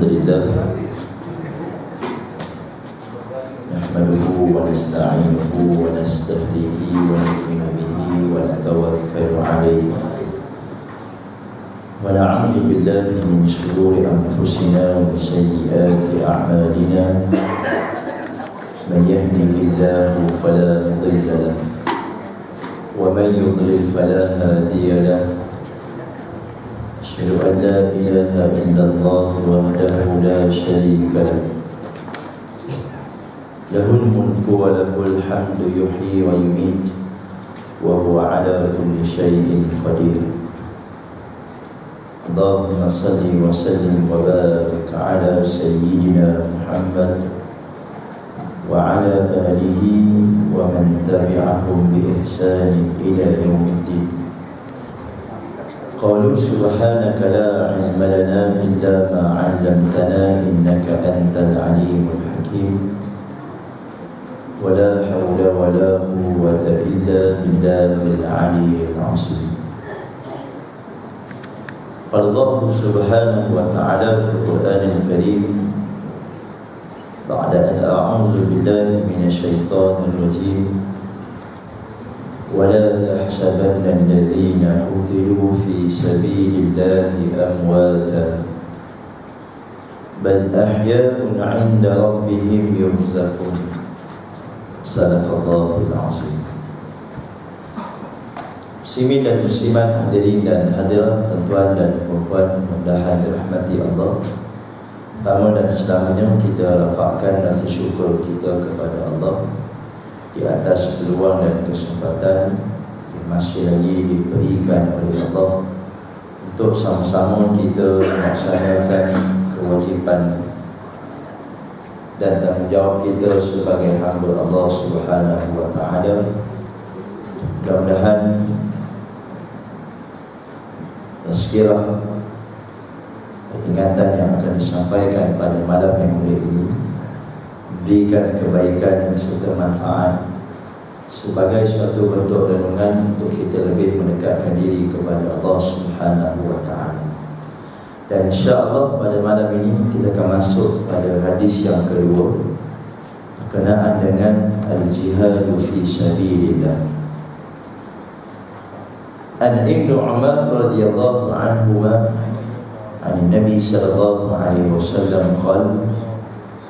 Alhamdulillah nahmaduhu wa nasta'inuhu wa nastahdihi wa nu'minu bihi wa natawakkalu alayhi wa na'udzu billahi min shururi anfusina wa sayyiati a'malina man yahdihillahu fala mudilla lahu wa man yudlil fala hadiya lahu. أشهد أن لا إله إلا الله وحده لا شريك له له الملك وله الحمد يحيي ويميت وهو على كل شيء قدير. اللهم صل وسلم وبارك على سيدنا محمد وعلى آله ومن تبعهم بإحسان إلى يوم الدين. قالوا سبحانك لا علم لنا إلا ما علمتنا إنك أنت العليم الحكيم ولا حول ولا قوة إلا بالله العلي العظيم. قال الله سبحانه وتعالى في القرآن الكريم بعد أن أعوذ بالله من الشيطان الرجيم ولا تحسبن الذين قتلوا في سبيل الله أمواتا بل أحياء عند ربهم يرزقون. صدق الله العظيم. Muslimin dan muslimat, hadirin dan hadirat, tuan dan puan, mudah-mudahan dirahmati Allah. Pertama dan selamanya kita rafakkan rasa syukur kita kepada Allah di atas peluang dan kesempatan yang masih lagi diberikan oleh Allah untuk sama-sama kita melaksanakan kewajipan dan tanggungjawab kita sebagai hamba Allah Subhanahu wa taala. Mudah-mudahan sekiranya peringatan yang akan disampaikan pada malam yang mulia ini berikan kebaikan serta manfaat sebagai suatu bentuk renungan untuk kita lebih mendekatkan diri kepada Allah Subhanahu wa taala. Dan insya-Allah pada malam ini kita akan masuk pada hadis yang kedua berkenaan dengan al-jihadu fi sabilillah. An Ibnu Umar radhiyallahu anhu an Nabi sallallahu alaihi wasallam qala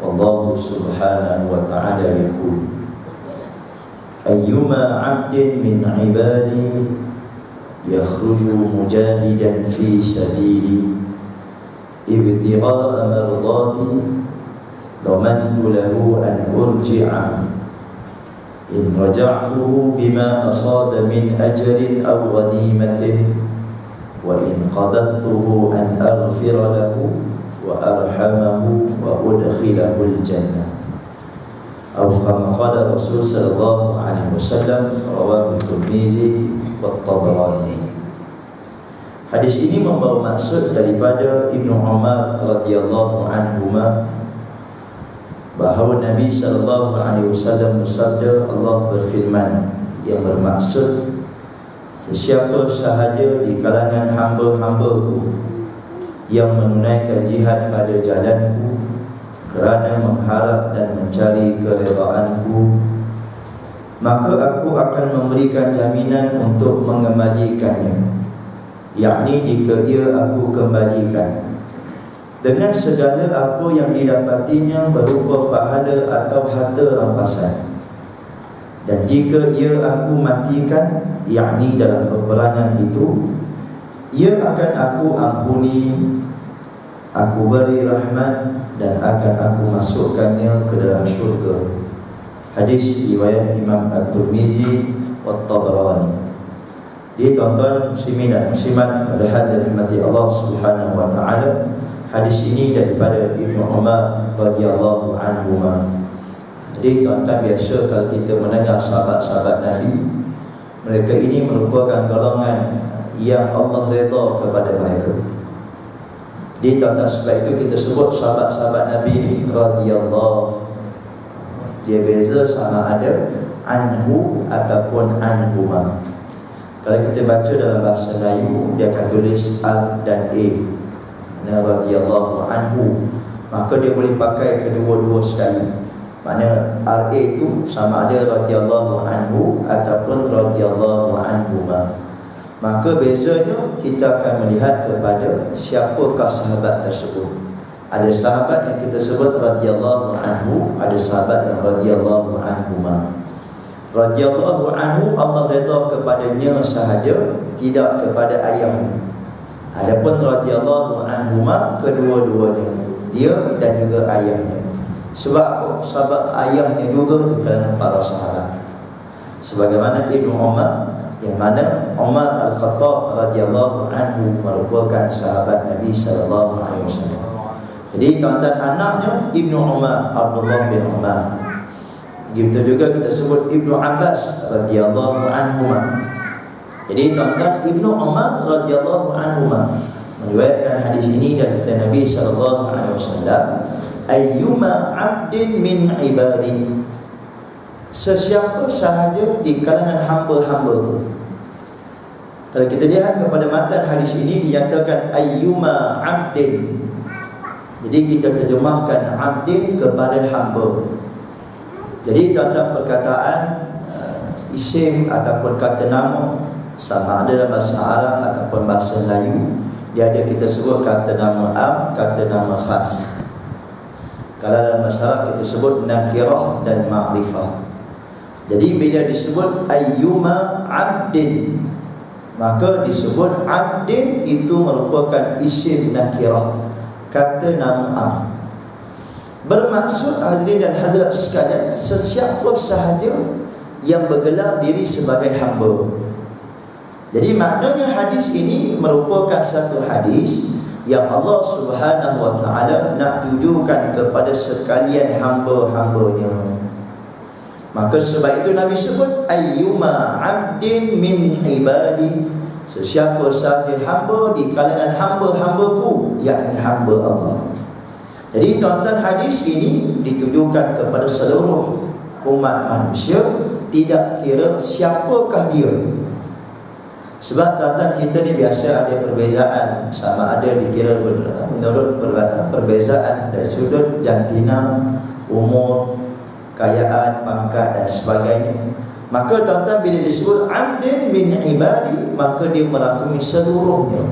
والله سبحانه وتعالى يقول أيما عبد من عبادي يخرج مجاهدا في سبيلي ابتغاء مرضاتي ضمنت له أن أرجع إن رجعته بما أصاب من أجر أو غنيمة وإن قبضته أن أغفر له وأرحمه وأدخله الجنة أو كما قال الرسول صلى الله عليه وسلم رواه الترمذي والطبراني. Hadis ini membawa maksud daripada Ibnu Umar radhiyallahu anhuma bahawa Nabi sallallahu alaihi wasallam bersabda, Allah berfirman yang bermaksud sesiapa sahaja di kalangan hamba-hambaku yang menunaikan jihad pada jalanku kerana mengharap dan mencari keredaanku, maka aku akan memberikan jaminan untuk mengembalikannya, yakni jika ia aku kembalikan dengan segala apa yang didapatinya berupa pahala atau harta rampasan. Dan jika ia aku matikan, yakni dalam peperangan itu, ia akan aku ampuni, aku beri rahmat dan akan aku masukkannya ke dalam syurga. Hadis riwayat Imam At-Tirmizi wa Tabrani. Jadi tuan-tuan muslimin dan muslimat mudah-mudahan dirahmati Allah Subhanahu wa taala, hadis ini daripada Ibnu Umar radhiyallahu anhu. Jadi tuan-tuan, biasa kalau kita mendengar sahabat-sahabat Nabi, mereka ini merupakan golongan yang Allah redha kepada mereka. Di atas sebab itu kita sebut sahabat-sahabat Nabi ini radhiyallahu. Dia beza sama ada anhu ataupun anhuma. Kalau kita baca dalam bahasa Melayu, dia akan tulis al dan e. Radhiyallahu anhu maka dia boleh pakai kedua-dua sekali. Maknanya RA itu sama ada radhiyallahu anhu ataupun radhiyallahu anhuma. Maka bezanya kita akan melihat kepada siapakah sahabat tersebut. Ada sahabat yang kita sebut radhiyallahu anhu, ada sahabat yang radhiyallahu anhuma. Radhiyallahu anhu Allah redha kepadanya sahaja, tidak kepada ayahnya. Adapun radhiyallahu anhuma kedua-duanya, dia dan juga ayahnya. Sebab apa? Sebab ayahnya juga di kalangan para sahabat. Sebagaimana Ibnu Umar, yang mana Umar Al-Khattab radhiyallahu anhu merupakan sahabat Nabi sallallahu alaihi wasallam. Jadi tuan-tuan, anaknya Ibnu Umar, Abdullah bin Umar. Begitu juga kita sebut Ibnu Abbas radhiyallahu anhuma. Jadi tuan-tuan, Ibnu Umar radhiyallahu anhuma meriwayatkan hadis ini dari Nabi sallallahu alaihi wasallam, ayyuma 'abdin min ibadi, sesiapa sahaja di kalangan hamba-hambaku. Kalau kita lihat kepada matan hadis ini dinyatakan ayyuma 'abdin. Jadi kita terjemahkan 'abdin kepada hamba. Jadi tuan-tuan, perkataan isim ataupun kata nama sama ada dalam bahasa Arab ataupun bahasa Melayu, dia ada kita sebut kata nama am, kata nama khas. Kalau dalam bahasa Arab kita sebut nakirah dan ma'rifah. Jadi bila disebut ayyuma 'abdin, maka disebut 'abdin itu merupakan isim nakirah, kata nama am. Bermaksud hadirin dan hadirat sekalian, sesiapa sahaja yang bergelar diri sebagai hamba. Jadi maknanya hadis ini merupakan satu hadis yang Allah Subhanahu wa ta'ala nak tujukan kepada sekalian hamba-hambanya. Maka sebab itu Nabi sebut ayyuma 'abdin min ibadi, sesiapa sahaja hamba di kalangan hamba-hambaku, yakni hamba Allah. Jadi tuan-tuan, hadis ini ditujukan kepada seluruh umat manusia, tidak kira siapakah dia. Sebab tuan-tuan, kita ni biasa ada perbezaan, sama ada dikira menurut perbezaan dari sudut jantina, umur, kekayaan, pangkat dan sebagainya. Maka tuan-tuan, bila disebut 'abdin min ibadi, maka dia merangkumi seluruhnya.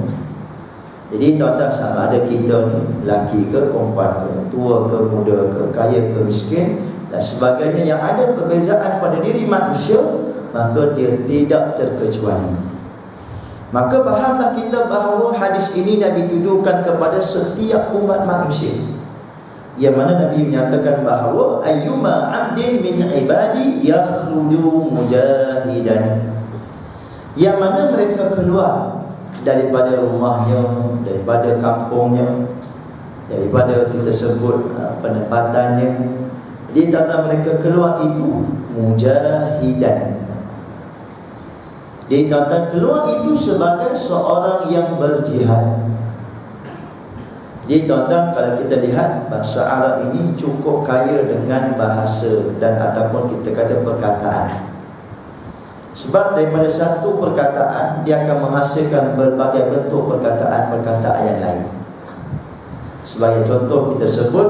Jadi tuan-tuan, sama ada kita ni lelaki ke perempuan ke, tua ke muda ke, kaya ke miskin dan sebagainya, yang ada perbezaan pada diri manusia, maka dia tidak terkecuali. Maka fahamlah kita bahawa hadis ini Nabi tujukan kepada setiap umat manusia, yang mana Nabi menyatakan bahawa ayyuma 'abdin min ibadi yakhruju mujahidan, yang mana mereka keluar daripada rumahnya, daripada kampungnya, daripada kita sebut penempatannya. Jadi tata mereka keluar itu mujahidan. Jadi tata keluar itu sebagai seorang yang berjihad. Jadi tuan-tuan, kalau kita lihat bahasa Arab ini cukup kaya dengan bahasa dan ataupun kita kata perkataan. Sebab daripada satu perkataan dia akan menghasilkan berbagai bentuk perkataan-perkataan yang lain. Sebagai contoh kita sebut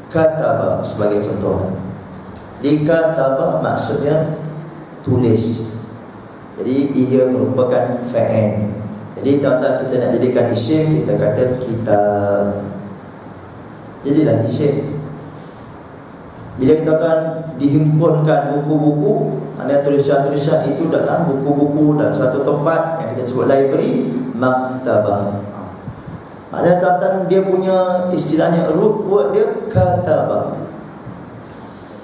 kataba sebagai contoh. Di kataba maksudnya tulis. Jadi ia merupakan fa'il. Jadi tuan-tuan, kita nak jadikan isim, kita kata kitab, jadilah isim. Bila tuan-tuan dihimpunkan buku-buku, ada tulisan-tulisan itu dalam buku-buku dalam satu tempat yang kita sebut library, maktabah. Maknanya tuan-tuan, dia punya istilahnya root word dia katabah.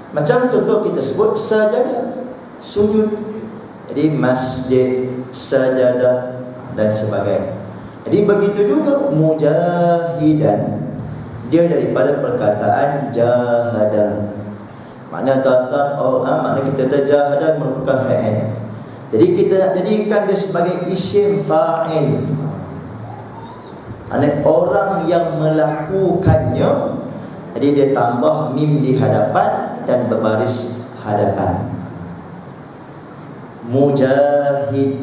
Macam contoh kita sebut sajadah, sujud. Jadi masjid, sajadah dan sebagainya. Jadi begitu juga mujahidan, dia daripada perkataan jahada. Makna tuan-tuan, makna kita tajahadah merupakan fa'il. Jadi kita nak jadikan dia sebagai isim fa'il. Makna orang yang melakukannya. Jadi dia tambah mim di hadapan dan berbaris hadapan. Mujahid.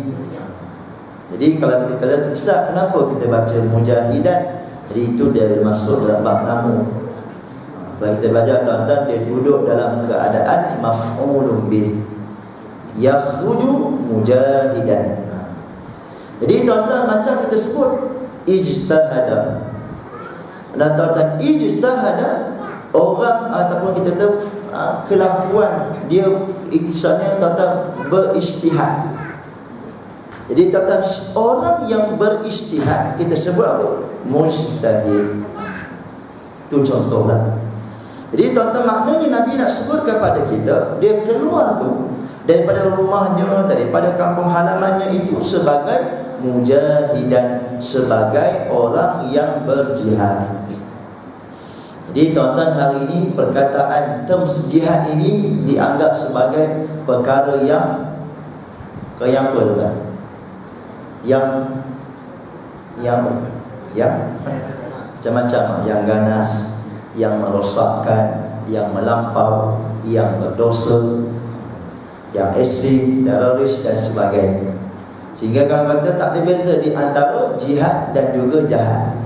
Jadi kalau kita kata, Ustaz, kenapa kita baca mujahidan? Jadi itu dia masuk dalam bab namu. Kalau kita belajar tuan-tuan, dia duduk dalam keadaan maf'ulun bih, yakhruju mujahidan. Jadi tuan-tuan, macam kita sebut ijtahada. Dan tuan-tuan, ijtahada, orang ataupun kita tahu kelakuan dia, istilahnya tuan-tuan berijtihad. Jadi tuan-tuan, orang yang berijtihad kita sebut apa? Mujtahid. Itu contohlah. Jadi tuan-tuan, maknanya Nabi nak sebut kepada kita, dia keluar tu daripada rumahnya, daripada kampung halamannya itu sebagai mujahidan, sebagai orang yang berjihad. Jadi tuan-tuan, hari ini perkataan terms jihad ini dianggap sebagai perkara yang apa tuan? Yang macam-macam, yang ganas, yang merosakkan, yang melampau, yang berdosa, yang ekstrim, teroris dan sebagainya. Sehingga kalau kata tak ada beza di antara jihad dan juga jahat.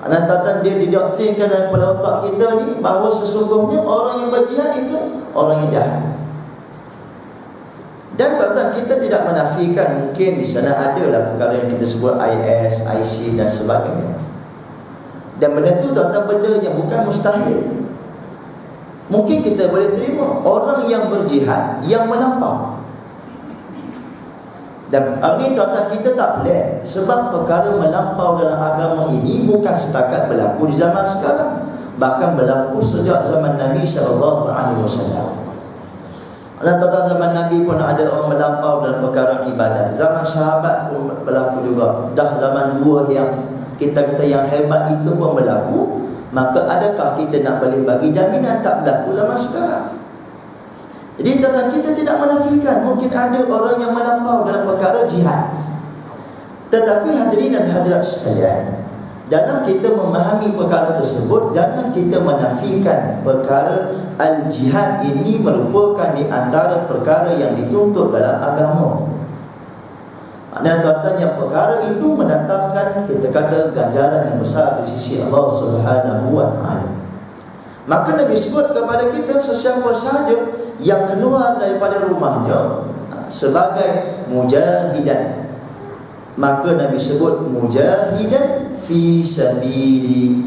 Tuan-tuan, dia didoktrinkan dalam kepala otak kita ni bahawa sesungguhnya orang yang berjihad itu orang yang jahat. Dan tuan-tuan, kita tidak menafikan mungkin di sana adalah perkara yang kita sebut IS, IC dan sebagainya. Dan benda tu tuan-tuan, benda yang bukan mustahil. Mungkin kita boleh terima orang yang berjihad, yang melampau. Dan hari ini tuan-tuan, kita tak pelik, sebab perkara melampau dalam agama ini bukan setakat berlaku di zaman sekarang, bahkan berlaku sejak zaman Nabi SAW. Dan tuan-tuan, zaman Nabi pun ada orang melampau dalam perkara ibadat. Zaman sahabat pun berlaku juga. Dah zaman dua yang kita kata yang hebat itu pun berlaku. Maka adakah kita nak boleh bagi jaminan tak berlaku zaman sekarang? Jadi tuan-tuan, kita tidak menafikan mungkin ada orang yang melampau dalam perkara jihad. Tetapi hadirin dan hadirat sekalian, dalam kita memahami perkara tersebut, jangan kita menafikan perkara al-jihad ini merupakan di antara perkara yang dituntut dalam agama. Maknanya tuan-tuan, yang perkara itu mendatangkan kita kata ganjaran yang besar di sisi Allah Subhanahu wa ta'ala. Maka Nabi sebut kepada kita, sesiapa sahaja yang keluar daripada rumahnya sebagai mujahidan, maka Nabi sebut mujahidan fi sabili,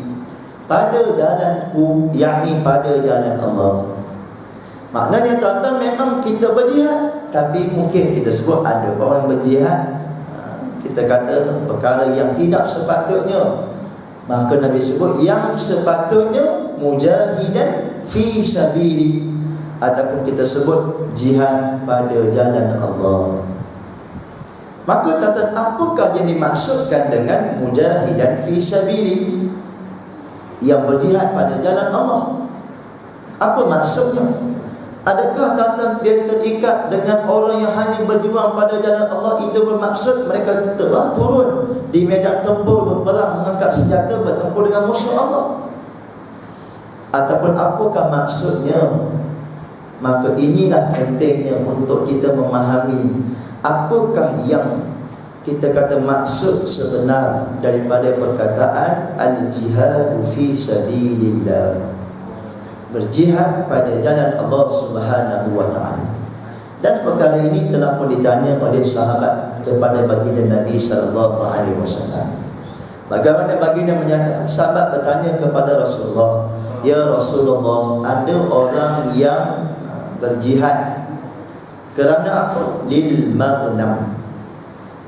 pada jalanku, yakni pada jalan Allah. Maknanya tuan-tuan, memang kita berjihad, tapi mungkin kita sebut ada orang berjihad, kita kata perkara yang tidak sepatutnya. Maka Nabi sebut yang sepatutnya mujahidan fi sabili, ataupun kita sebut jihad pada jalan Allah. Maka tuan-tuan, apakah yang dimaksudkan dengan mujahidan fi sabili, yang berjihad pada jalan Allah? Apa maksudnya? Adakah tuan-tuan dia terikat dengan orang yang hanya berjuang pada jalan Allah? Itu bermaksud mereka turun di medan tempur, berperang, mengangkat senjata, bertempur dengan musuh Allah? Ataupun apakah maksudnya? Maka inilah pentingnya untuk kita memahami apakah yang kita kata maksud sebenar daripada perkataan al-jihadu fi sabilillah, berjihad pada jalan Allah Subhanahu wa ta'ala. Dan perkara ini telah pun ditanya oleh sahabat kepada baginda Nabi SAW. Bagaimana baginda menyatakan, sahabat bertanya kepada Rasulullah, ya Rasulullah, ada orang yang berjihad kerana apa? Lil maghnam,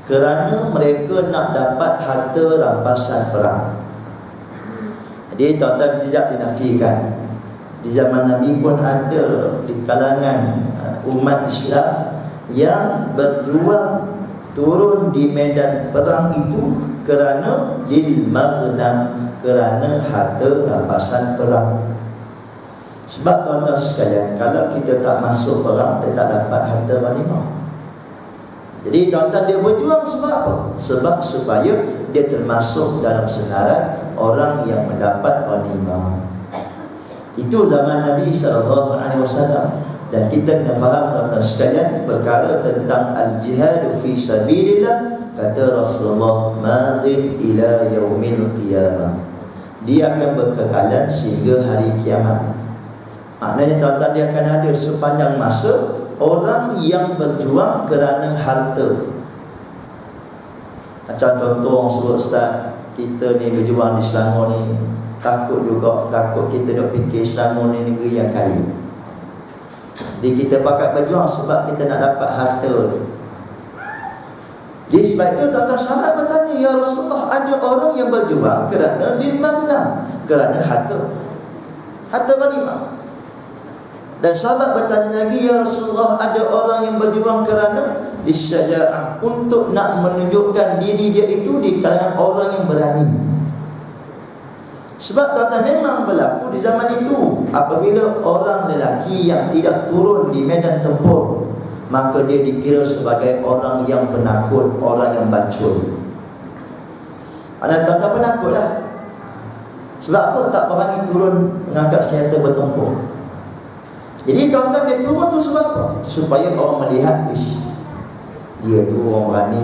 kerana mereka nak dapat harta rampasan perang. Jadi tuan-tuan, tidak dinafikan di zaman Nabi pun ada di kalangan umat Islam yang berjuang turun di medan perang itu kerana lil maghnam, kerana harta rampasan perang. Sebab tuan-tuan sekalian, kalau kita tak masuk perang, kita tak dapat harta ghanimah. Jadi tuan-tuan, dia berjuang sebab apa? Sebab supaya dia termasuk dalam senarai orang yang mendapat ghanimah. Itu zaman Nabi SAW. Dan kita kena faham tuan-tuan sekalian, perkara tentang al-jihad fi sabilillah, kata Rasulullah, madin ila yaumil qiyamah, dia akan berkekalan sehingga hari kiamat. Maknanya tuan-tuan, dia akan ada sepanjang masa orang yang berjuang kerana harta. Macam contoh orang sebut, Ustaz, kita ni berjuang di Selangor ni, takut kita nak fikir Selangor ni negeri yang kaya. Jadi kita pakat berjuang sebab kita nak dapat harta. Jadi sebab itu tuan-tuan sahabat bertanya, ya Rasulullah, ada orang yang berjuang kerana lil-maghnam, kerana harta ghanimah. Dan sahabat bertanya lagi, ya Rasulullah, ada orang yang berjuang kerana lisyaja'ah, untuk nak menunjukkan diri dia itu di kalangan orang yang berani. Sebab tuan-tuan, memang berlaku di zaman itu, apabila orang lelaki yang tidak turun di medan tempur, maka dia dikira sebagai orang yang penakut, orang yang bacul. Anak tuan-tuan penakutlah. Sebab apa? Tak berani turun mengangkat senjata bertempur. Jadi tuan-tuan, dia turun tu sebab apa? Supaya orang melihat, ish, dia tu orang berani.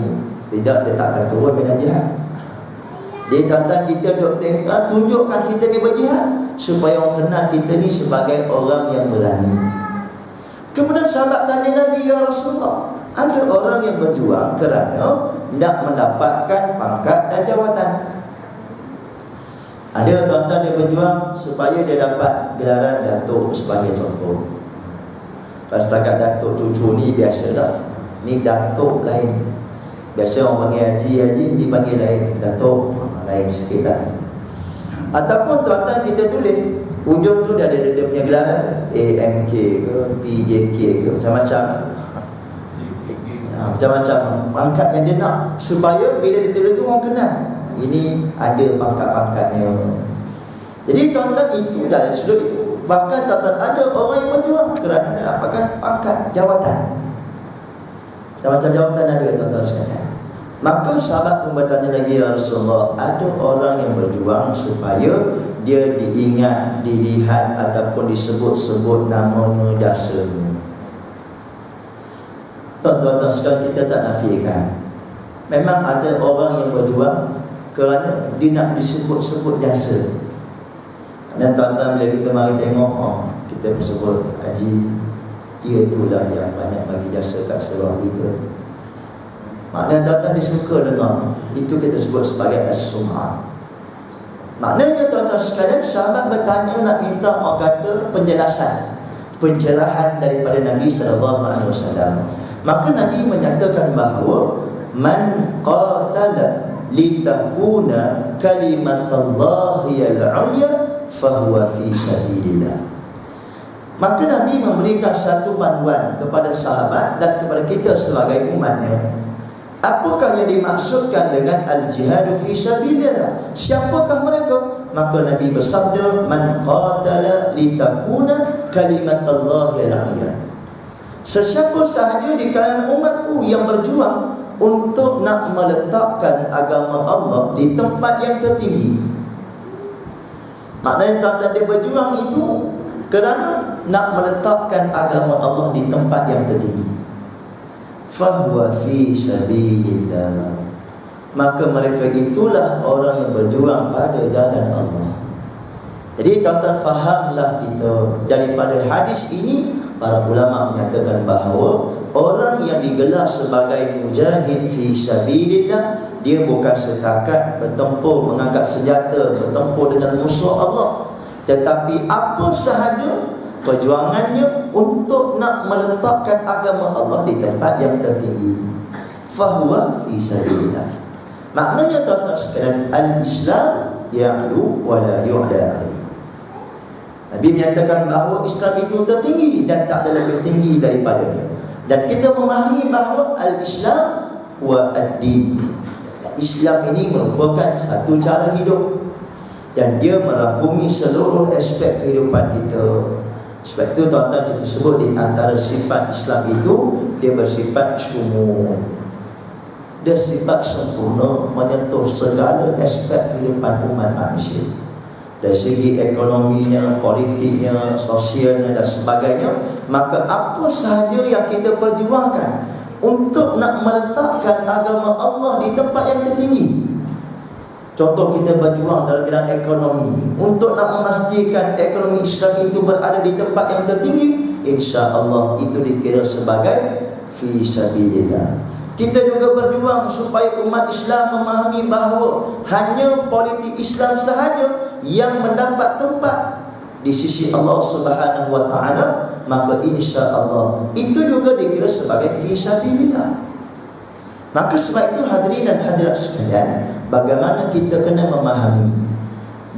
Tidak, dia tak akan turun medan jihad. Jadi tuan-tuan, kita duk tengok, tunjukkan kita ni berjihad, supaya orang kenal kita ni sebagai orang yang berani. Kemudian sahabat tanya lagi, ya Rasulullah, ada orang yang berjuang kerana nak mendapatkan pangkat dan jawatan. Ada tuan-tuan dia berjuang supaya dia dapat gelaran datuk sebagai contoh. Kalau setakat datuk cucu ni biasa dah. Ni datuk lain. Biasa orang panggil haji, dipanggil lain. Datuk lain sikit lah. Ataupun tuan-tuan kita tulis ujung tu dia ada dia punya gelaran, AMK ke, PJK ke, macam-macam. Macam-macam pangkat yang dia nak, supaya bila dia tulis tu orang kenal, ini ada pangkat-pangkatnya. Jadi tuan-tuan, itu dari sudut itu. Bahkan tuan-tuan, ada orang yang berjuang kerana nak dapatkan pangkat jawatan. Macam-macam jawatan ada tuan-tuan sekalian. Maka sahabat pun bertanya lagi, ya Rasulullah, ada orang yang berjuang supaya dia diingat, dilihat ataupun disebut-sebut namanya, jasanya. Tuan-tuan sekalian, kita tak nafikan, memang ada orang yang berjuang kerana dia nak disebut-sebut jasa. Dan tuan-tuan, bila kita mari tengok, kita sebut haji, dia itulah yang banyak bagi jasa kat seluruh kita. Maknanya tuan-tuan dia suka dengar. Itu kita sebut sebagai as-sum'ah. Maknanya tuan-tuan sekalian, sahabat bertanya, nak minta orang kata penjelasan, pencerahan daripada Nabi SAW. Maka Nabi menyatakan bahawa man qatala litakuna kalimatullahi al-'ulya fahuwa fi sabilillah. Maka Nabi memberikan satu panduan kepada sahabat dan kepada kita sebagai umatnya. Apakah yang dimaksudkan dengan al-jihad fi sabilillah? Siapakah mereka? Maka Nabi bersabda, man qatala litakuna kalimatullahi al-'ulya. Sesiapa sahaja di kalangan umatku yang berjuang untuk nak meletakkan agama Allah di tempat yang tertinggi. Maknanya tuan-tuan, dia berjuang itu kerana nak meletakkan agama Allah di tempat yang tertinggi. Fahuwa fi sabilillah. Maka mereka itulah orang yang berjuang pada jalan Allah. Jadi tuan-tuan, fahamlah kita daripada hadis ini, para ulama menyatakan bahawa orang yang digelar sebagai mujahid fi sabilillah, dia bukan setakat bertempur, mengangkat senjata, bertempur dengan musuh Allah, tetapi apa sahaja perjuangannya untuk nak meletakkan agama Allah di tempat yang tertinggi. Fahuwa fi sabilillah. Maknanya tuan-tuan sekalian, al-Islam ya'lu wa la yu'la alaihi. Nabi menyatakan bahawa Islam itu tertinggi dan tak ada lebih tinggi daripadanya. Dan kita memahami bahawa al-Islam wa ad-din, Islam ini merupakan satu cara hidup dan dia merangkumi seluruh aspek kehidupan kita. Sebab itu tuan-tuan, kita sebut di antara sifat Islam itu, dia bersifat syumul. Dia sifat sempurna, menyentuh segala aspek kehidupan umat manusia. dari segi ekonominya, politiknya, sosialnya dan sebagainya, maka apa sahaja yang kita perjuangkan untuk nak meletakkan agama Allah di tempat yang tertinggi. Contoh, kita berjuang dalam bidang ekonomi untuk nak memastikan ekonomi Islam itu berada di tempat yang tertinggi, insya-Allah itu dikira sebagai fi sabilillah. Kita juga berjuang supaya umat Islam memahami bahawa hanya politik Islam sahaja yang mendapat tempat di sisi Allah Subhanahu wa taala, maka insya-Allah itu juga dikira sebagai fi sabilillah. Maka sebab itu hadirin dan hadirat sekalian, bagaimana kita kena memahami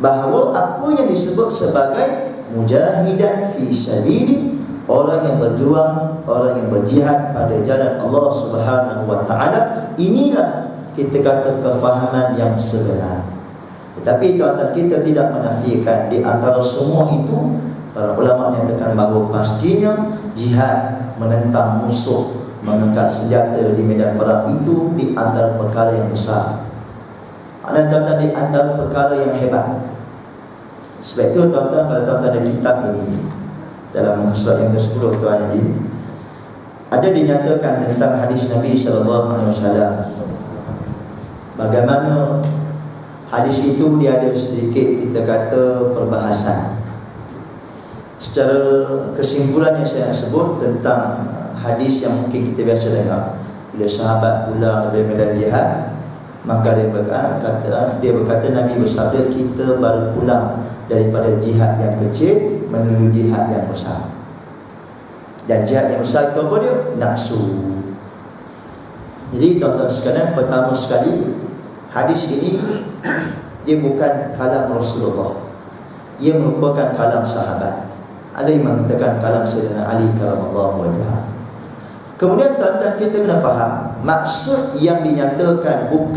bahawa apa yang disebut sebagai mujahidan fi sabili, orang yang berjuang, orang yang berjihad pada jalan Allah Subhanahu wa taala, inilah kita kata kefahaman yang sebenar. Tetapi tuan-tuan, kita tidak menafikan di antara semua itu, para ulama menyatakan bahawa pastinya jihad menentang musuh, mengangkat senjata di medan perang itu di antara perkara yang besar. Maknanya tuan-tuan, di antara perkara yang hebat. Sebab itu tuan-tuan, kalau tuan-tuan ada kitab ini, dalam surat yang ke-10 tuan ini, ada dinyatakan tentang hadis Nabi SAW. Bagaimana hadis itu dia ada sedikit kita kata perbahasan. Secara kesimpulan yang saya sebut tentang hadis yang mungkin kita biasa dengar, bila sahabat pulang dari medan jihad, maka dia berkata Nabi bersabda, kita baru pulang daripada jihad yang kecil menuju jihad yang besar. Dan jihad yang besar itu apa dia? Nafsu. Jadi tuan-tuan sekalian, pertama sekali, hadis ini dia bukan kalam Rasulullah, ia merupakan kalam sahabat. Ada yang mengatakan kalam Sayyidina Ali karamallahu wajhah. Kemudian tuan-tuan, kita kena faham maksud yang dinyatakan bukan